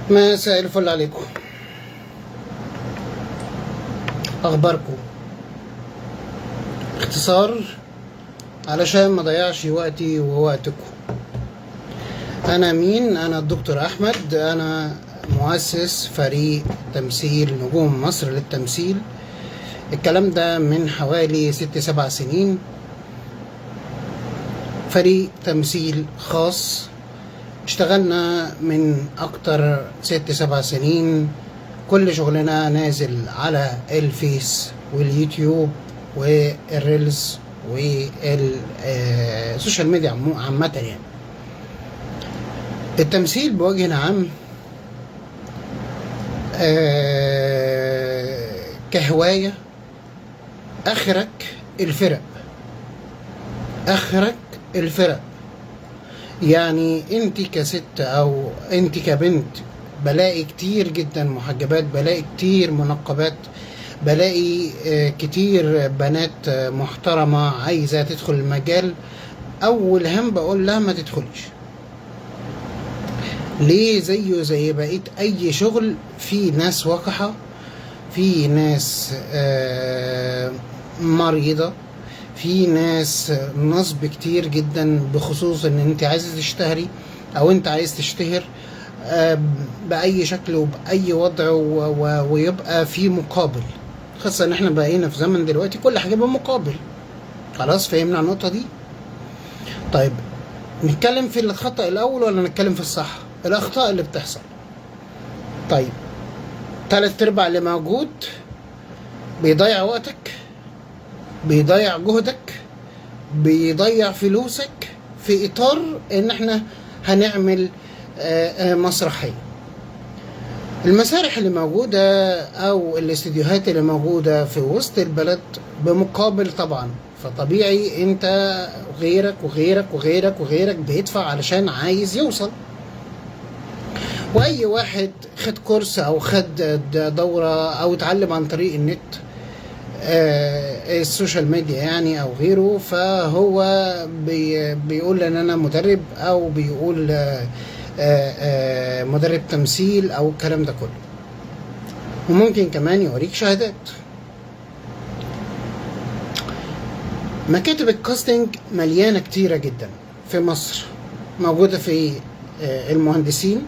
مساء الفل عليكم. اخباركم اختصار علشان ما ضيعش وقتي ووقتكم. انا مين؟ انا الدكتور احمد، انا مؤسس فريق تمثيل نجوم مصر للتمثيل. الكلام ده من حوالي 6-7 سنين. فريق تمثيل خاص اشتغلنا من اكتر 6-7 سنين. كل شغلنا نازل على الفيس واليوتيوب والريلز والسوشيال ميديا عامة. يعني التمثيل بوجه عام كهواية اخرك الفرق. يعني انت كست او انت كبنت بلاقي كتير جدا محجبات، بلاقي كتير منقبات، بلاقي كتير بنات محترمة عايزة تدخل المجال. اول هم بقول لها ما تدخلش. ليه؟ زيه زي بقيت اي شغل، في ناس وقحة، في ناس مريضة، في ناس نصب كتير جدا، بخصوص ان انت عايزة تشتهري او انت عايز تشتهر بأي شكل وبأي وضع ويبقى في مقابل. خاصة ان احنا بقينا في زمن دلوقتي كل حاجة بمقابل. خلاص فهمنا النقطة دي؟ طيب نتكلم في الخطأ الاول ولا نتكلم في الصح؟ الاخطاء اللي بتحصل. طيب 3/4 اللي موجود بيضيع وقتك، بيضيع جهدك، بيضيع فلوسك في اطار ان احنا هنعمل مسرحية. المسارح اللي موجودة او الاستديوهات اللي موجودة في وسط البلد بمقابل طبعا، فطبيعي انت وغيرك وغيرك وغيرك وغيرك بيدفع علشان عايز يوصل. واي واحد خد كورس او خد دورة او اتعلم عن طريق النت، السوشيال ميديا يعني او غيره، فهو بيقول ان انا مدرب او بيقول مدرب تمثيل او الكلام ده كله، وممكن كمان يوريك شهادات. مكاتب الكاستنج مليانة كتيرة جدا في مصر، موجودة في المهندسين،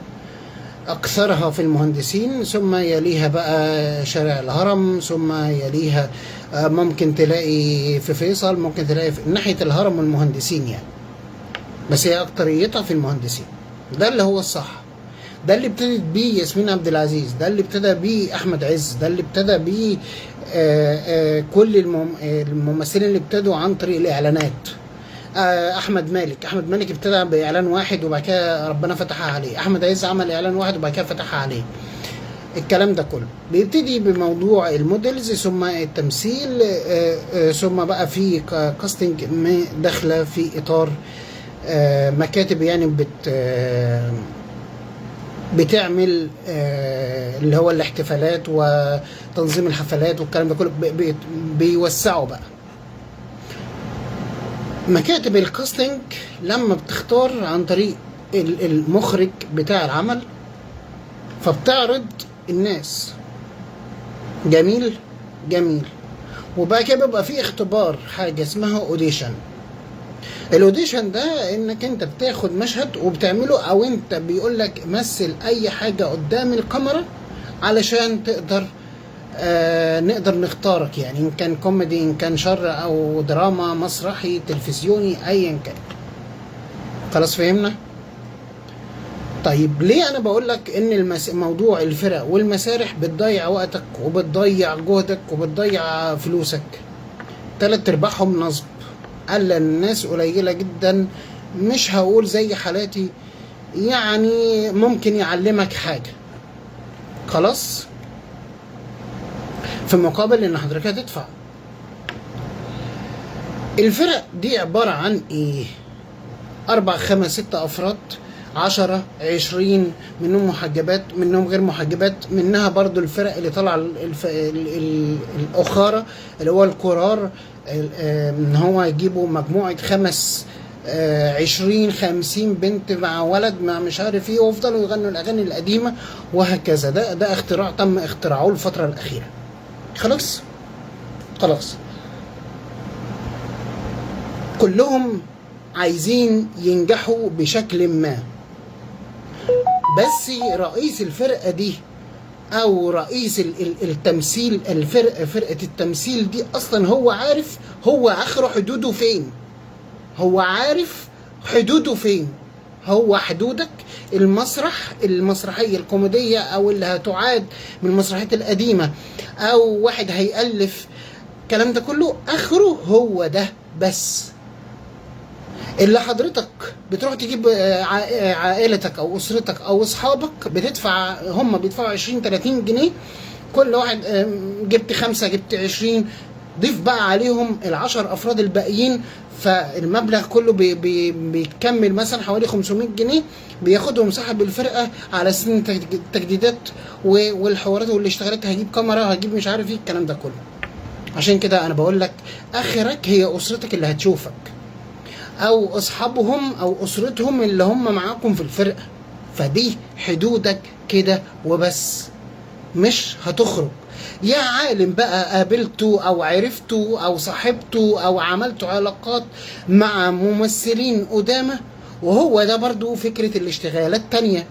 أكثرها في المهندسين، ثم يليها بقى شارع الهرم، ثم يليها ممكن تلاقي في فيصل، ممكن تلاقي في ناحية الهرم والمهندسين يعني، بس هي أكتريتها في المهندسين. ده اللي هو الصح، ده اللي ابتدت بيه ياسمين عبد العزيز، ده اللي ابتدى بيه أحمد عز، ده اللي ابتدى بيه كل الممثلين اللي ابتدوا عن طريق الإعلانات. احمد مالك ابتدى باعلان واحد وبعد كده ربنا فتحها عليه. احمد عز عمل اعلان واحد وبعد كده فتحها عليه. الكلام ده كله بيبتدي بموضوع الموديلز، ثم التمثيل، ثم بقى في كاستنج داخله في اطار مكاتب يعني بتعمل اللي هو الاحتفالات وتنظيم الحفلات والكلام ده كله، بيوسعوا بقى. مكاتب الكاستنج لما بتختار عن طريق المخرج بتاع العمل، فبتعرض الناس جميل، وبقى كده بيبقى في اختبار، حاجة اسمها اوديشن. الاوديشن ده انك انت بتاخد مشهد وبتعمله، او انت بيقولك مثل اي حاجة قدام الكاميرا علشان تقدر نقدر نختارك، يعني ان كان كوميدي، ان كان شر او دراما، مسرحي، تلفزيوني، ايا كان. خلاص فهمنا؟ طيب ليه انا بقولك ان موضوع الفرق والمسارح بتضيع وقتك وبتضيع جهدك وبتضيع فلوسك؟ 3/4 نصب. قال الناس قليلة جدا، مش هقول زي حالاتي، يعني ممكن يعلمك حاجة خلاص في مقابل ان حضرتك هتدفع. الفرق دي عبارة عن ايه؟ 4 5 6 افراد، 10 20 منهم محجبات، منهم غير محجبات، منها برضو الفرق اللي طلع الاخارة اللي هو القرار، ان هو يجيبوا مجموعة 5 20 50 بنت مع ولد مع مش عارف ايه، ويفضلوا يغنوا الاغاني القديمه وهكذا. ده اختراع تم اختراعه الفتره الاخيره. خلاص كلهم عايزين ينجحوا بشكل ما، بس رئيس الفرقه دي او رئيس التمثيل، فرقه التمثيل دي اصلا هو عارف هو اخره حدوده فين. هو عارف حدوده فين. هو حدودك المسرح، المسرحيه الكوميديه او اللي هتعاد من المسرحيات القديمه، او واحد هيألف الكلام ده كله، اخره هو ده بس. اللي حضرتك بتروح تجيب عائلتك او اسرتك او اصحابك، بتدفع، هم بيدفعوا 20 30 جنيه كل واحد. جبت 5 جبت 20، ضيف بقى عليهم ال10 افراد الباقيين، فالمبلغ كله بيكمل مثلا حوالي 500 جنيه بياخدهم صاحب الفرقه على سن التجديدات والحوارات، واللي اشتغلت هجيب كاميرا هجيب مش عارف ايه الكلام ده كله. عشان كده انا بقول لك اخرك هي اسرتك اللي هتشوفك، او اصحابهم او اسرتهم اللي هم معاكم في الفرقه. فدي حدودك كده وبس، مش هتخرج. يا عالم بقى قابلته او عرفته او صاحبته او عملته علاقات مع ممثلين قدامى، وهو ده برضو فكرة الاشتغالات تانية.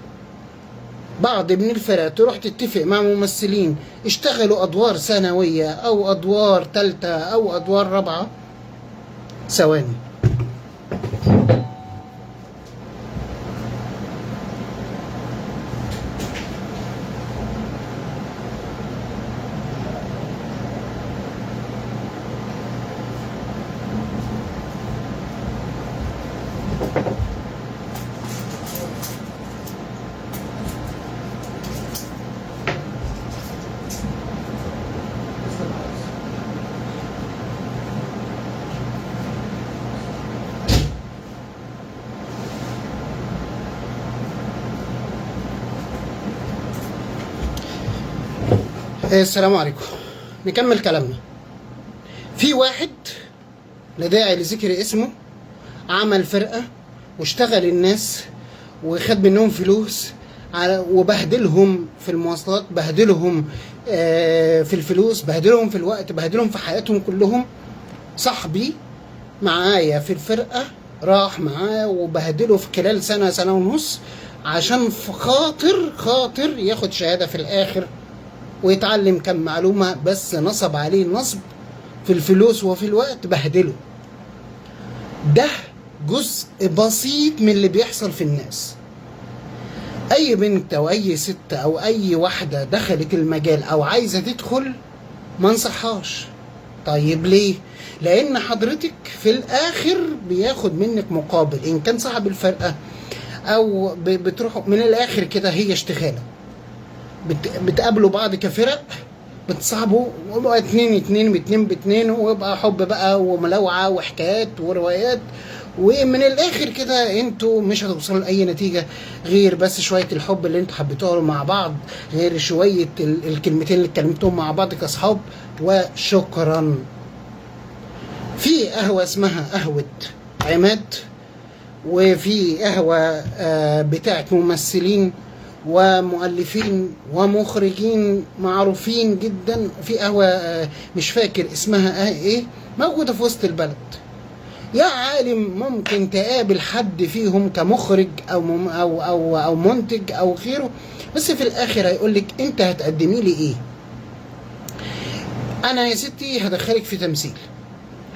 بعض من الفرق تروح تتفق مع ممثلين اشتغلوا ادوار ثانوية او ادوار تالتة او ادوار رابعة. ثواني. السلام عليكم. نكمل كلامنا. في واحد لا داعي لذكر اسمه عمل فرقة واشتغل الناس وخد منهم فلوس وبهدلهم في المواصلات، بهدلهم في الفلوس، بهدلهم في الوقت، بهدلهم في حياتهم كلهم. صاحبي معايا في الفرقة راح معاه وبهدله في خلال سنة سنة ونص عشان خاطر ياخد شهادة في الآخر ويتعلم كم معلومة، بس نصب عليه نصب في الفلوس وفي الوقت، بهدله. ده جزء بسيط من اللي بيحصل في الناس. اي بنت او اي ست او اي واحدة دخلت المجال او عايزة تدخل ما انصحهاش. طيب ليه؟ لان حضرتك في الاخر بياخد منك مقابل، ان كان صاحب الفرقة او بتروحوا من الاخر كده، هي اشتغالة بتقابلوا بعض كفرق، بتصاحبوا ويبقى اتنين باتنين، ويبقى حب بقى وملوعة وحكايات وروايات، ومن الاخر كده انتوا مش هتوصلوا لاي نتيجة غير بس شوية الحب اللي انتوا حبيتوها مع بعض، غير شوية الكلمتين اللي اتكلمتوهم مع بعض كاصحاب، وشكرا. في قهوة اسمها قهوة عماد، وفي قهوة بتاعت ممثلين ومؤلفين ومخرجين معروفين جدا، في قهوة مش فاكر اسمها ايه، موجودة في وسط البلد. يا عالم ممكن تقابل حد فيهم كمخرج او منتج او غيره، بس في الاخر هيقولك انت هتقدمي لي ايه. انا يا ستي هدخلك في تمثيل،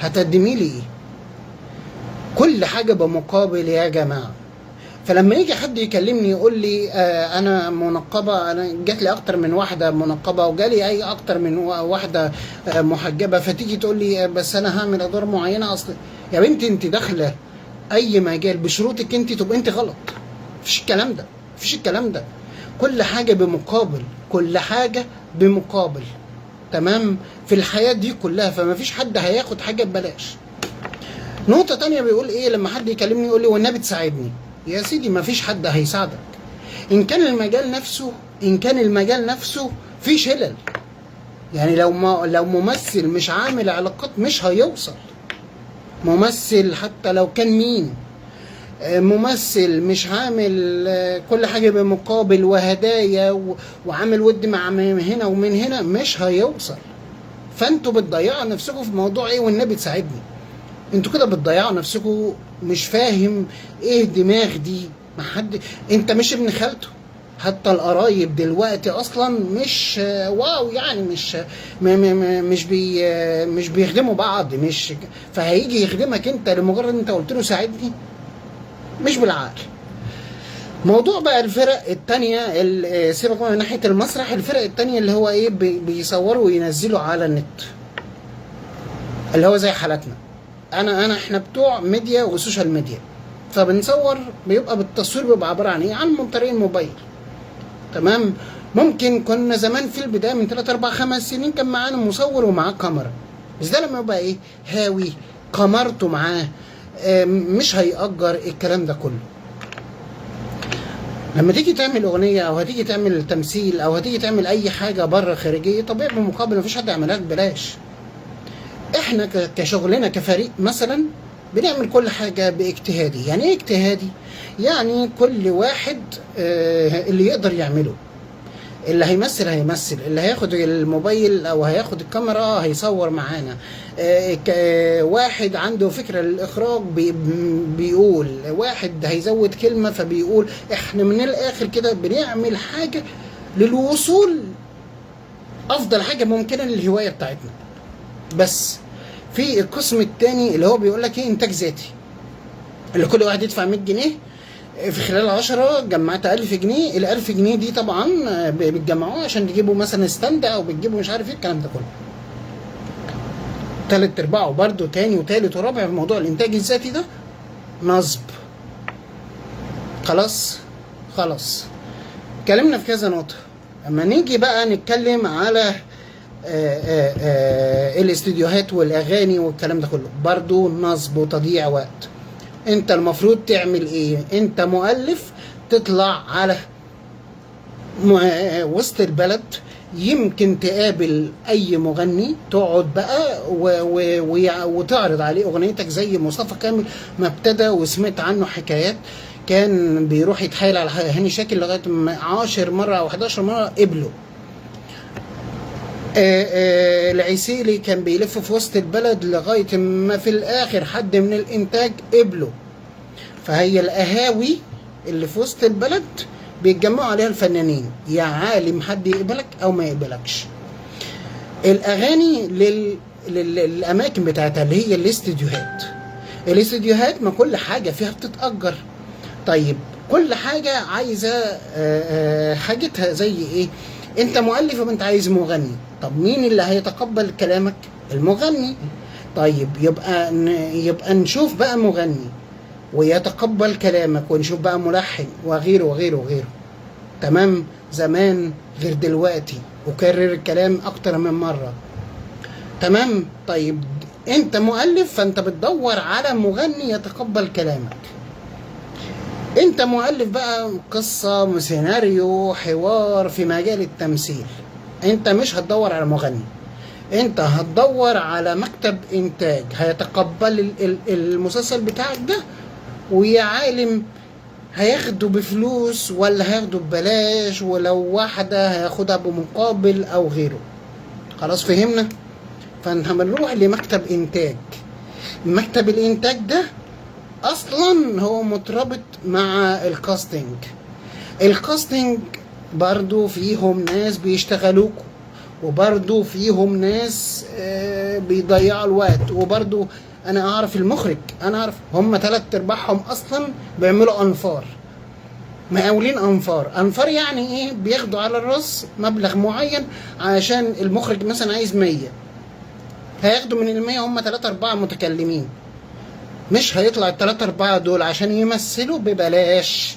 هتقدمي لي ايه؟ كل حاجة بمقابل يا جماعة. فلما يجي حد يكلمني يقول لي انا منقبه، انا جات لي اكتر من واحده منقبه وجالي اي اكتر من واحده محجبه، فتيجي تقول لي بس انا هعمل ادوار معينه. اصلا يا بنتي انت داخله اي مجال بشروطك انت، تبقى انت غلط. مفيش الكلام ده، مفيش الكلام ده. كل حاجه بمقابل، كل حاجه بمقابل، تمام، في الحياه دي كلها. فما فيش حد هياخد حاجه ببلاش. نقطه تانية بيقول ايه لما حد يكلمني يقول لي والنبي تساعدني. يا سيدي ما فيش حد هيساعدك. ان كان المجال نفسه في شلل، يعني لو ممثل مش عامل علاقات مش هيوصل. ممثل حتى لو كان مين ممثل مش عامل كل حاجة بمقابل وهدايا وعامل ود مع هنا ومن هنا، مش هيوصل. فانتوا بتضيعوا نفسكم في موضوع ايه؟ والنبي تساعدني، انتوا كده بتضيعوا نفسكم. مش فاهم ايه دماغ دي؟ ما حد، انت مش ابن خالته. حتى القرايب دلوقتي اصلا مش واو، يعني مش بيخدموا بعض، مش فهيجي يخدمك انت لمجرد انت قلت له ساعدني؟ مش بالعقل. موضوع بقى الفرق التانية، سيبك من ناحية المسرح، الفرق التانية اللي هو ايه، بيصوروا وينزلوا على النت، اللي هو زي حالتنا. احنا بتوع ميديا وسوشيال ميديا، فبنصور بيبقى بالتصوير بيبقى عبارة عن ايه؟ عن طريق الموبايل. تمام. ممكن كنا زمان في البداية من 3 4 5 سنين كان معانا مصور ومعاه كاميرا، بس ده لما يبقى ايه، هاوي كاميرته معاه، مش هيأجر الكلام ده كله. لما تيجي تعمل اغنيه او هتيجي تعمل تمثيل او هتيجي تعمل اي حاجه بره خارجيه، طبيعي بمقابل مفيش حد يعملها ببلاش. احنا كشغلنا كفريق مثلا بنعمل كل حاجه باجتهادي. يعني ايه اجتهادي؟ يعني كل واحد اللي يقدر يعمله. اللي هيمثل هيمثل، اللي هياخد الموبايل او هياخد الكاميرا هيصور معانا. واحد عنده فكرة للإخراج بيقول، واحد هيزود كلمة فبيقول. احنا من الآخر كده بنعمل حاجة للوصول أفضل حاجة ممكنة للهواية بتاعتنا. بس في القسم التاني اللي هو بيقول لك ايه، إنتاج ذاتي، اللي كل واحد يدفع 100 جنيه في خلال 10 جمعت 1000 جنيه. ال 1000 جنيه دي طبعا بتجمعوها عشان تجيبوا مثلا ستاند او بتجيبوا مش عارف ايه الكلام ده كله. تلت ارباعه برضه تاني وتالت ورابع في موضوع الانتاج الذاتي ده نصب. خلاص اتكلمنا في كذا نقطة. اما نيجي بقى نتكلم على الاستديوهات والاغاني والكلام ده كله، برضه نصب وتضييع وقت. انت المفروض تعمل ايه؟ انت مؤلف، تطلع على وسط البلد، يمكن تقابل اي مغني، تقعد بقى وتعرض عليه اغنيتك. زي مصطفى كامل ما ابتدى وسمعت عنه حكايات، كان بيروح يتحايل على هاني شاكر لغايه ما 10 مره او 11 مره قبله. العسيلي كان بيلف في وسط البلد لغايه ما في الاخر حد من الانتاج قبله. فهي القهاوي اللي في وسط البلد بيتجمعوا عليها الفنانين، يا عالم حد يقبلك او ما يقبلكش. الاغاني للاماكن بتاعتها اللي هي الاستديوهات ما كل حاجه فيها بتتأجر. طيب كل حاجه عايزه حاجتها. زي ايه؟ انت مؤلف وانت عايز مغني، طب مين اللي هيتقبل كلامك؟ المغني. طيب يبقى نشوف بقى مغني ويتقبل كلامك، ونشوف بقى ملحن وغيره وغيره وغيره. تمام. زمان غير دلوقتي، وكرر الكلام اكتر من مرة. تمام. طيب انت مؤلف فانت بتدور على مغني يتقبل كلامك. انت مؤلف بقى قصة، سيناريو، حوار في مجال التمثيل، انت مش هتدور على مغني، انت هتدور على مكتب انتاج هيتقبل المسلسل بتاعك ده، ويا عالم هياخده بفلوس ولا هياخده ببلاش، ولو واحدة هياخدها بمقابل او غيره. خلاص فهمنا؟ فاحنا بنروح لمكتب انتاج. مكتب الانتاج ده اصلا هو متربط مع الكاستنج برضو فيهم ناس بيشتغلوكوا، وبرضو فيهم ناس بيضيعوا الوقت. وبرضو انا اعرف المخرج، انا اعرف هم 3/4 اصلا بيعملوا انفار، مقاولين انفار. يعني ايه؟ بياخدوا على الراس مبلغ معين عشان المخرج مثلا عايز 100، هياخدوا من ال100 هم 3/4 متكلمين. مش هيطلع ال3/4 دول عشان يمثلوا ببلاش،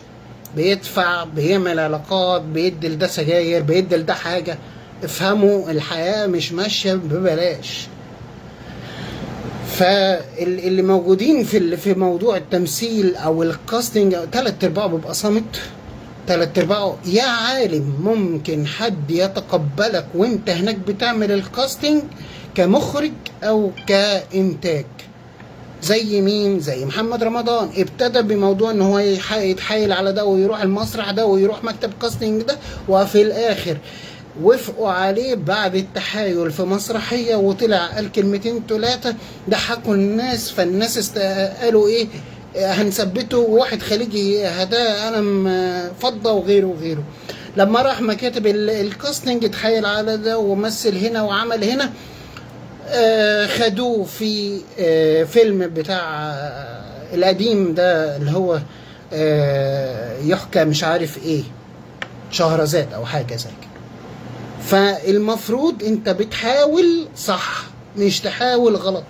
بيدفع، بيعمل علاقات، بيدي لده سجاير، بيدي لده حاجة. افهموا الحياة مش ماشية ببلاش. فاللي موجودين في موضوع التمثيل او الكاستنج 3/4 بيبقى صامت. 3/4 يا عالم ممكن حد يتقبلك وانت هناك بتعمل الكاستنج كمخرج او كإنتاج. زي مين؟ زي محمد رمضان. ابتدى بموضوع ان هو يتحايل على ده ويروح المسرح ده ويروح مكتب كاستنج ده، وفي الاخر وافقوا عليه بعد التحايل في مسرحية، وطلع قال كلمتين ثلاثة ضحكوا الناس، فالناس قالوا ايه، هنثبته. واحد خليجي هداه قلم فضة وغيره وغيره. لما راح مكاتب الكاستنج اتحايل على ده ومثل هنا وعمل هنا، خدوه في فيلم بتاع القديم ده اللي هو يحكى مش عارف ايه، شهرزاد او حاجة زي كده. فالمفروض انت بتحاول صح، مش تحاول غلط.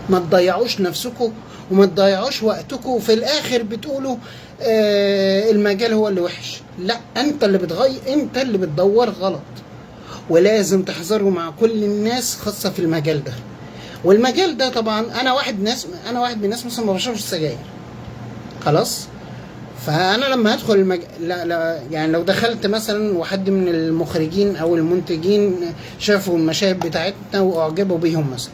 ما تضيعوش نفسكم وما تضيعوش وقتكم وفي الاخر بتقولوا المجال هو اللي وحش. لا، انت اللي بتغير، انت اللي بتدور غلط. ولازم تحذروا مع كل الناس خاصة في المجال ده. والمجال ده طبعا انا واحد من الناس مثلا ما بشربش سجاير خلاص. فانا لما هدخل لا يعني لو دخلت مثلا وحد من المخرجين او المنتجين شافوا المشاهد بتاعتنا واعجبوا بيهم مثلا،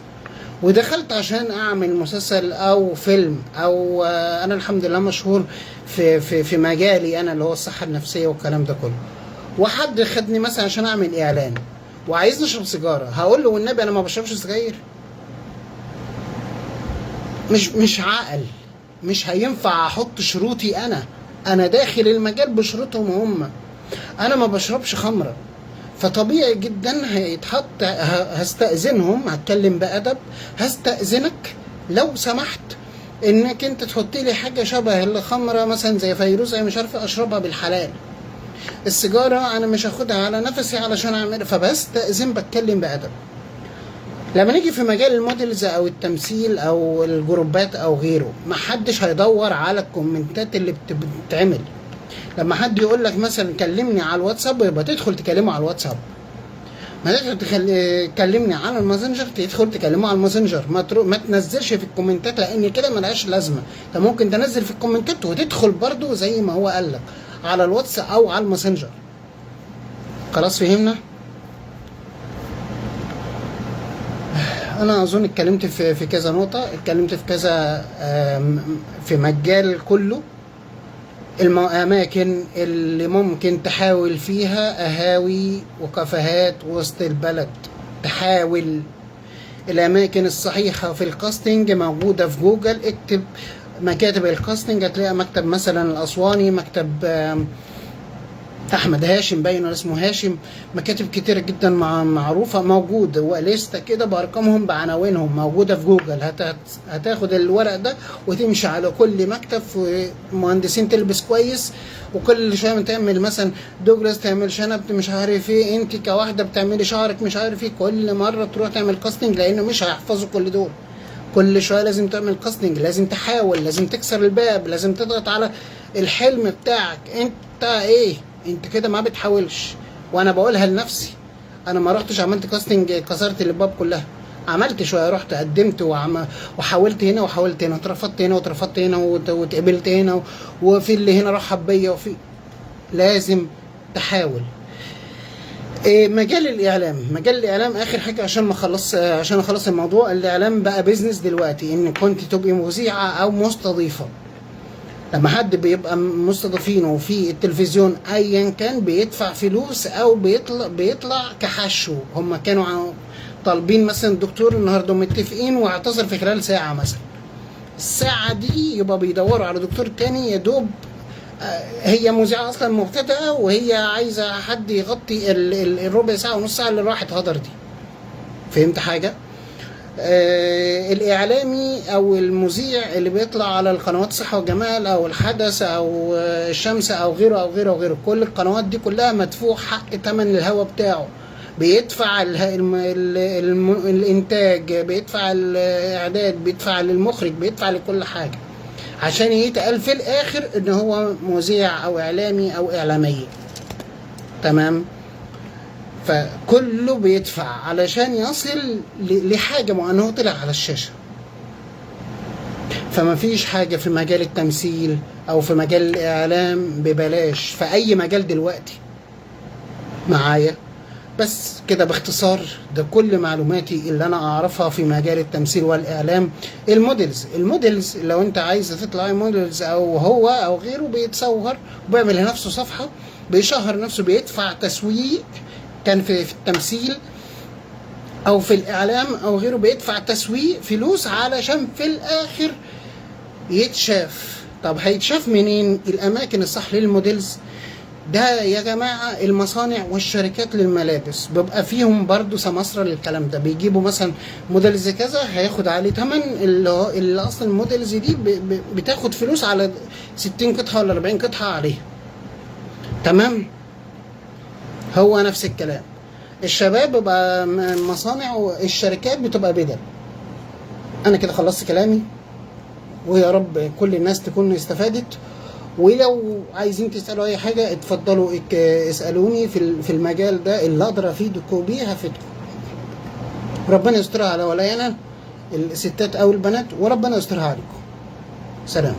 ودخلت عشان اعمل مسلسل او فيلم، او انا الحمد لله مشهور في مجالي انا اللي هو الصحة النفسية والكلام ده كله، وحد خدني مثلا عشان اعمل اعلان وعايز نشرب سيجارة، هقول له والنبي انا ما بشربش سجاير؟ مش عاقل. مش هينفع احط شروطي انا داخل المجال بشروطهم هم. انا ما بشربش خمرة، فطبيعي جدا هيتحط، هستأذنهم، هتكلم بأدب، هستأذنك لو سمحت انك انت تحط لي حاجة شبه الخمرة مثلا زي فيروز، زي مش عارفة اشربها بالحلال. السيجارة انا مش هاخدها على نفسي علشان اعملها، فبستأذن، بتكلم بأدب. لما نيجي في مجال الموديلز او التمثيل او الجروبات او غيره، محدش هيدور على الكومنتات اللي بتتعمل. لما حد يقول لك مثلا كلمني على الواتساب، يبقى تدخل تكلمه على الواتساب. ما تدخل تكلمني على الماسنجر، تدخل تكلمه على الماسنجر. ما تنزلش في الكومنتات، لان كده ملهاش لازمه. انت ممكن تنزل في الكومنتات وتدخل برضو زي ما هو قال لك على الواتس او على الماسنجر. خلاص فهمنا؟ انا اظن اتكلمت في كذا نقطه، اتكلمت في كذا في مجال كله. الأماكن اللي ممكن تحاول فيها قهاوي وكافيهات وسط البلد، تحاول. الأماكن الصحيحة في الكاستنج موجودة في جوجل، اكتب مكاتب الكاستنج هتلاقي مكتب مثلا الأسواني، مكتب احمد هاشم باين ولا اسمه هاشم، مكاتب كتيره جدا معروفه موجوده، ولسته كده بارقامهم بعناوينهم موجوده في جوجل. هتاخد الورق ده وتمشي على كل مكتب، مهندسين تلبس كويس، وكل شويه تعمل مثلا دوجلاس، تعمل شنب مش عارف ايه، انت كواحده بتعملي شعرك مش عارف ايه، كل مره تروح تعمل كاستنج، لانه مش هيحفظوا كل دول. كل شويه لازم تعمل كاستنج، لازم تحاول، لازم تكسر الباب، لازم تضغط على الحلم بتاعك. انت ايه؟ انت كده ما بتحاولش. وانا بقولها لنفسي، انا ما رحتش عملت كاستنج كسرت الابواب كلها. عملت شويه، رحت قدمت وحاولت هنا وحاولت هنا، اترفضت هنا واترفضت هنا واتقبلت هنا، وفي اللي هنا رحب بيا، وفي لازم تحاول. مجال الاعلام اخر حاجه عشان اخلص الموضوع. الاعلام بقى بيزنس دلوقتي، ان كنت تبقي مذيعه او مستضيفه. لما حد بيبقى مستضيفينه في التلفزيون ايا كان، بيدفع فلوس او بيطلع كحشو. هم كانوا طالبين مثلا الدكتور النهارده متفقين واعتذر في خلال ساعه مثلا، الساعه دي يبقى بيدوروا على دكتور تاني. يا دوب هي مذيعه اصلا مبتدئه وهي عايزه حد يغطي الربع ساعه ونص ساعه اللي راحت هدر دي. فهمت حاجه؟ الإعلامي أو المذيع اللي بيطلع على القنوات صحة وجمال أو الحدث أو الشمس أو غيره أو غيره أو غيره، كل القنوات دي كلها مدفوع حق تمن الهوا بتاعه، بيدفع الإنتاج، بيدفع الإعداد، بيدفع للمخرج، بيدفع لكل حاجة عشان يتقال في الآخر إن هو مذيع أو إعلامي أو إعلامية. تمام؟ فكله بيدفع علشان يصل لحاجة معينة طلع على الشاشة. فما فيش حاجة في مجال التمثيل أو في مجال الإعلام ببلاش، في أي مجال دلوقتي معايا. بس كده باختصار ده كل معلوماتي اللي انا اعرفها في مجال التمثيل والاعلام. الموديلز لو انت عايز تطلع موديلز او هو او غيره بيتصور وبيعمل لنفسه صفحة، بيشهر نفسه، بيدفع تسويق، كان في التمثيل او في الاعلام او غيره بيدفع تسويق فلوس علشان في الاخر يتشاف. طب هيتشاف منين؟ الاماكن الصح للموديلز ده يا جماعة المصانع والشركات للملابس بيبقى فيهم برضو سماسرة للكلام ده، بيجيبوا مثلا موديلز كذا هياخد عليه تمن، اللي اصلا الموديلز دي بتاخد فلوس على 60 قطعة ولا 40 قطعة عليها. تمام؟ هو نفس الكلام. الشباب بيبقى مصانع والشركات بتبقى بدل. انا كده خلصت كلامي، ويا رب كل الناس تكون استفادت. ولو عايزين تسألوا اي حاجة اتفضلوا اسألوني في المجال ده، اللي اقدر افيدكم بيه هفيدكم. ربنا يسترها على ولايانا الستات او البنات، وربنا يسترها عليكم. سلام.